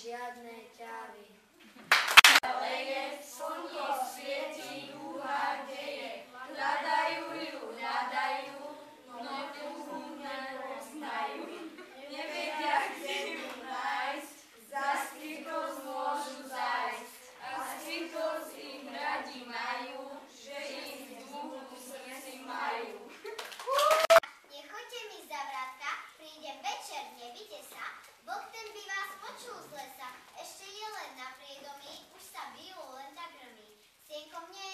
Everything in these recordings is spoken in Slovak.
žiadne ťavy. Leje, slnko svieti, dúha deje, hľadajú ju, no tú nepoznajú. Nevedia, kde ju nájsť, za skrytosť môžu zájsť, a skrytosť im radi majú, že ich duchu v srdci majú. Nechoďte mi za vrátka, prídem večer, nevíte sa, Boh ten by vás počul z lesa, ešte je len na priedomí, už sa bijú len tak grmí. Sienko mne,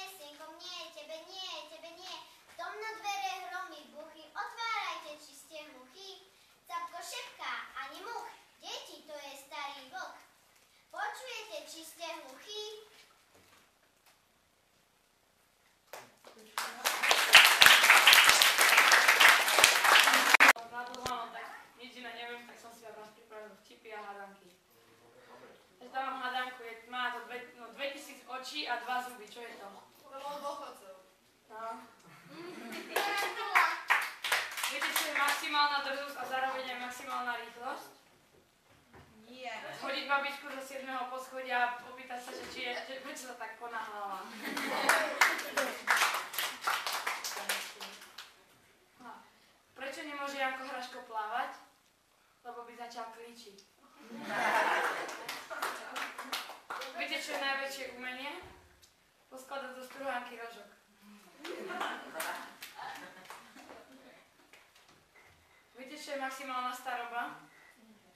tebe nie, v tom na dvere hromy buchy, otvárajte, či ste hluchí. Capko šepká, ani much, deti, to je starý vlk. Počujete, či ste hluchí? Dávam hadanku, má to 2000 očí a 2 zuby, čo je to? Bolo dôchodcov. No. Viete, čo je maximálna drzosť a zároveň aj maximálna rýchlosť? Nie. Chodiť babičku zo 7. poschodia a opýtať sa, prečo sa tak ponáhľala. Prečo nemôže Janko Hraško plávať? Lebo by začal klíčiť. Viete, čo je najväčšie umenie? Poskladať do struhánky rožok. Viete, čo je maximálna staroba?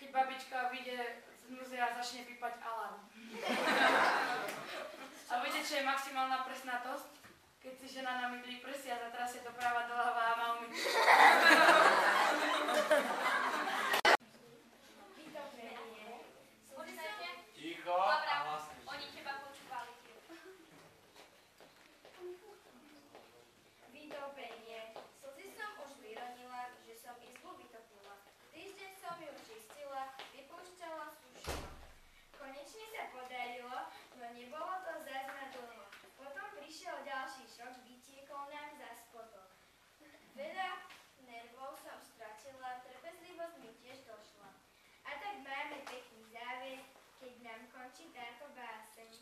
Keď babička vyjde z múzea a začne pípať alarm. A viete, čo je maximálna presnatosť? Keď si žena namydlí prsia a zatrasie doprava doľava a má umyť. Ticho a hlasne. Oni teba počúvali tiež. Vytopenie. Slzy som už vyronila, že som izbu vytopila. Týždeň som ju čistila, vypúšťala, sušila. Konečne sa podarilo, no nebolo to zas na dlho. Potom prišiel ďalší šok, vytiekol nám zas potom. Veľa nervov som stratila, trpezlivosť mi tiež došla. A tak máme pekný záver, keď nám končí táto báseň.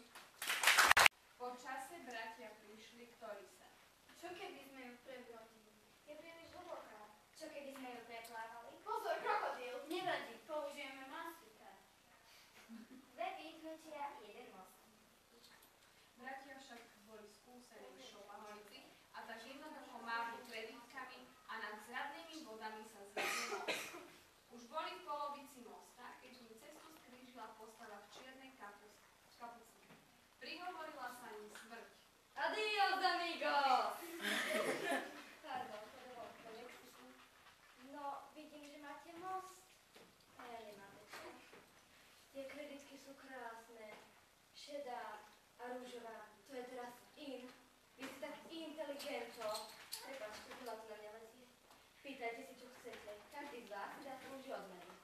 Po čase bratia prišli, ktorí sa. Čo keby sme ju prebrodili? Je príliš hlboká. Čo keby sme ju preplávali? Pozor, krokodíl! Nevadí, použijeme mastika. Dve výknutia, jeden most. Bratia však boli skúsení šopaholci a tak jednoducho mávli kredítkami a nad zradnými vodami sa zvedli most. Už boli v polovici mosta, keď im cestu skrížila postava v čiernej kapuci. Prihovorila sa im smrť. Adios, amigos! Pardon, to bolo konektívne. No, vidím, že máte most. A ja nemám večer. Tie kreditky sú krásne. Šedá a rúžová. To je teraz in. Vy ste tak inteligento. Prepáčte, bola to na mňa lezie. Pýtajte si, čo chcete. Každý z vás si zaslúži odmenu.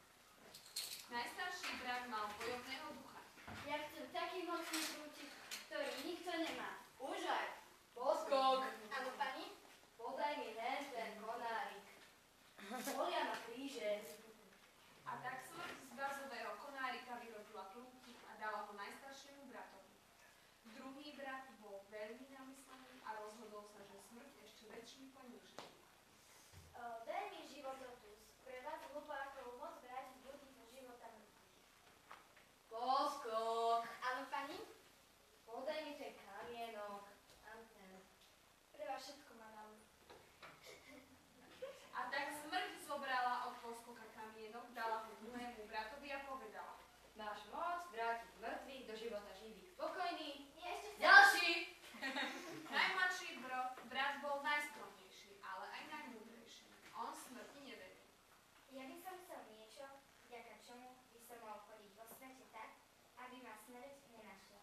Najstarší brat mal bojovného ducha. Ja chcem taký mocný prútik, ktorý nikto nemá. Už aj. Poskok. Áno, pani? Podaj mi ten konárik. Bolia ma kríže. A tak smrť z bazového konárika vyrodila prútik a dala ho najstaršiemu bratovi. Druhý brat bol veľmi namyslený a rozhodol sa, že smrť ešte väčší poníži. Daj mi živototus. Pre vás hlupákov moc brať ľudí zo života mŕtvych. Poskok. Áno, pani? Podaj mi ten kamienok. Pre vás všetko, madam. A tak smrť zobrala od poskoka kamienok, dala ho druhému bratovi a povedala. Máš moc vrátiť mŕtvych do života živých. Spokojný? Nie, ešte chcem. Ďalší. Najmladší brat bol najskromnejší, ale aj najmúdrejší. On smrti neveril. Ja by som chcel niečo, vďaka čomu by som mal chodiť vo svete tak, aby ma smrť nenašla.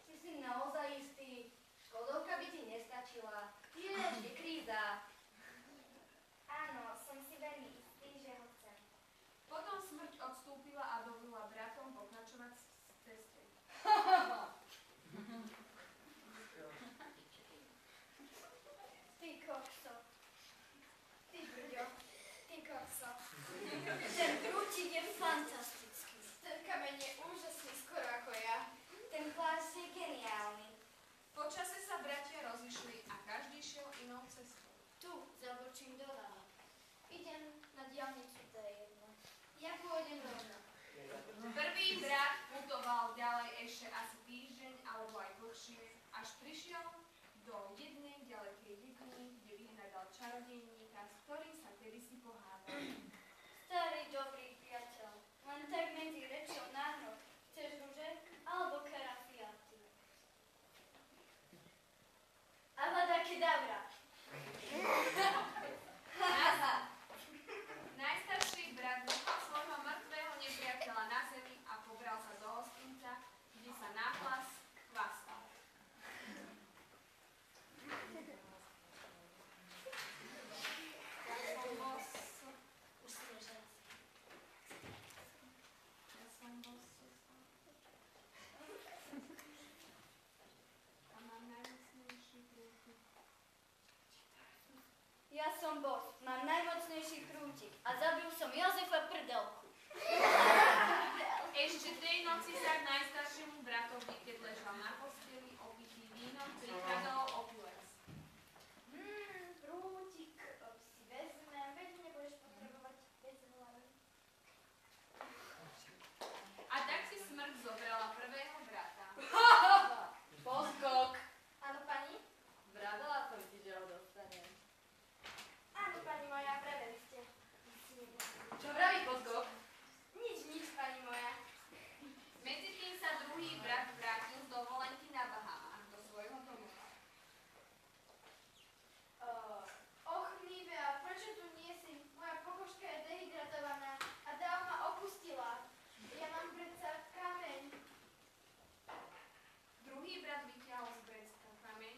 Si si naozaj istý? Škodovka by ti nestačila. Je ešte kríza. Áno, som si veľmi istý, že ho chcem. Potom smrť odstúpila a dovolila bratom pokračovať v ceste. Ty kokso. Ty brďo. Ty kokso. Ten prútik je fantastický. Ten kameň je úžasný. Jozefa prdelku. Ešte tej noci sa k najstaršiemu bratovi, keď ležal na posteli, opitý vínom, prikradol opilec. Prútik si vezmem, veď nebudeš potrebovať vec v hlave. A tak si smrť zobrala prvého brata. Poskok. Áno, pani? Vravela som ti, že ho dostanem. Áno, pani moja, pravili ste. Čo vraví poskok? Nič, pani moja. Medzi tým sa druhý brat vrátil z dovolenky na Bahamách do svojho domova. Och, Nivea, prečo tu nie si? Moja pokožka je dehydratovaná a Dao ma opustila. Ja mám predsa kameň. Druhý brat vyťahol z vrecka kameň,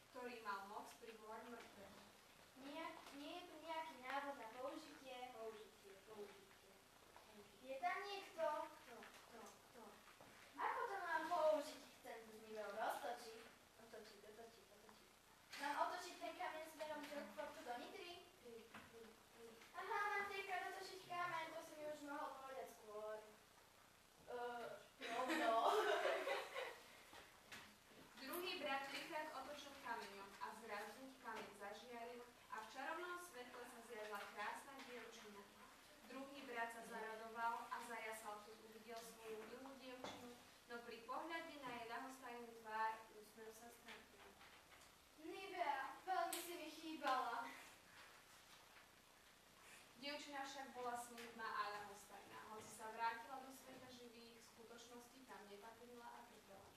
ktorý mal moc privolať mŕtvého. Nie je tu nejaký návod na použitie. Je tam niekto? Kto? Ako to mám použiť? Chcem tu s Niveou roztočiť. Otočiť. Mám otočiť ten kameň smerom k Rockfortu do Nitry? Aha, Matejka, dotočiť kameň, to si mi už mohol povedať skôr. No. Druhý brat trikrát otočil kameňom a zrazu kameň zažiaril a v čarovnom svetle sa zjavila krásna dievčina. Druhý brat sa zaradoval a zajasal, keď uvidel svoju milú dievčinu, no pri pohľade na jej ľahostajnú tvár úsmev sa stratil. Nivea, veľmi si mi chýbala. Dievčina však bola smutná a ľahostajná, hoci sa vrátila do sveta živých, v skutočnosti tam nepatrila a trpela.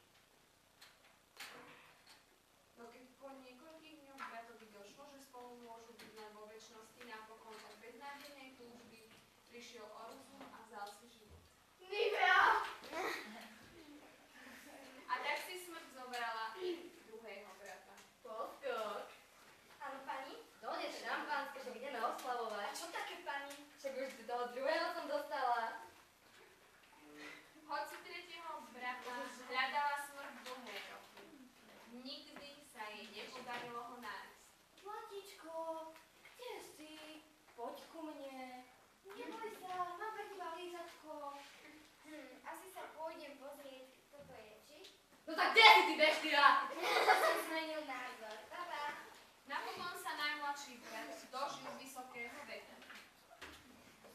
No keď po niekoľkých dňoch bratovi došlo, že spolu môžu byť len vo večnosti, napokon od beznádejnej túžby prišiel o rozum a vzal si život. Nivea! A tak si smrť zobrala druhého brata. Poskok. Áno, pani? Donies šampanské, však ideme A oslavovať. čo také, pani? Však už toho druhého som dostala. Hoci tretieho brata hľadala smrť dlhé roky. Nikdy sa jej nepodarilo ho nájsť. Zlatičko, kde si? Poď ku mne. Neboj sa, mám pre teba lízatko. Asi sa pôjdem pozrieť, kto to je, či? No tak kde si ty beštia? Som zmenil názor. Baba. Napokon sa najmladší brat dožil vysokého veku.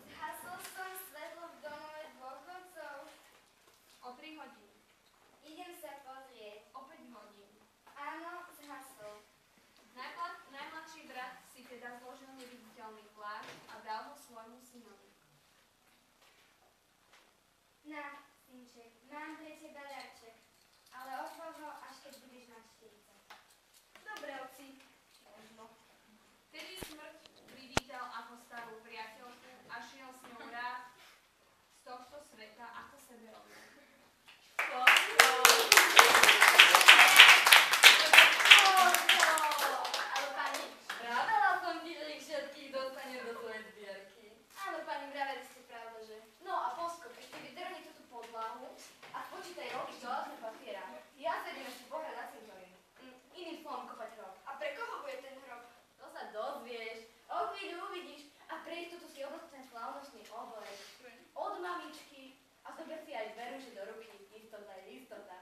Zhasol som svetlo v domove dvoch vodcov. O 3 hodiny, Idem sa pozrieť. o 5 hodín. Áno, zhasol. Najmladší brat si teda zložil neviditeľný plášť a dal ho svojmu synovi. Na, synček, mám pre teba darček, ale odbal ho, až keď budeš mať 40. Dobre, oci. Možno. Vtedy smrť privítal ako starú priateľku a šiel s ňou rád z tohto sveta ako seberovná. Ale pani, Vravela som ti, že ich všetkých dostanem do svojej zbierky. áno, pani, vraveli ste pravda, že? No a poskok, ešte vydrni túto podlahu a spočítaj roky z toaletného papiera. Ja sa idem ešte pohrať na cintorín. Iným slovom kopať hrob. A pre koho bude ten hrob? To sa dozvieš. O chvíľu uvidíš a pre istotu si oblec ten slávnostný oblek. Od mamičky a zober si aj zveruše do ruky. Istota je istota.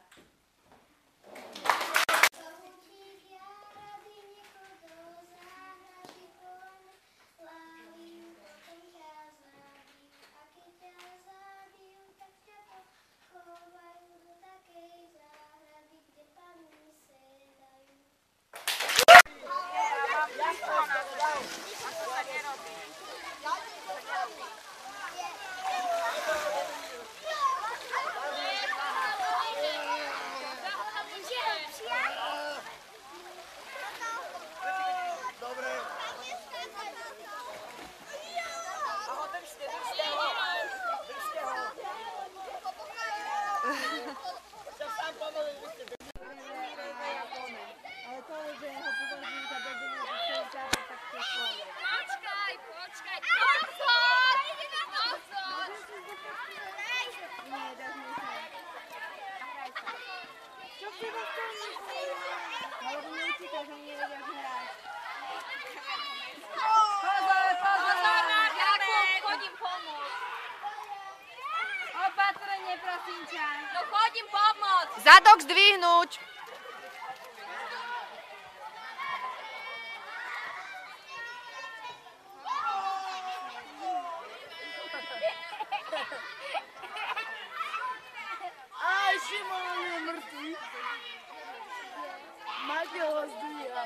Pozor, pozor! Jakub! Pekne, prosím ťa. No chodím pomôcť. Zadok zdvihnúť. Aj, Šimon je mŕtvý. Máte ho zdvíha.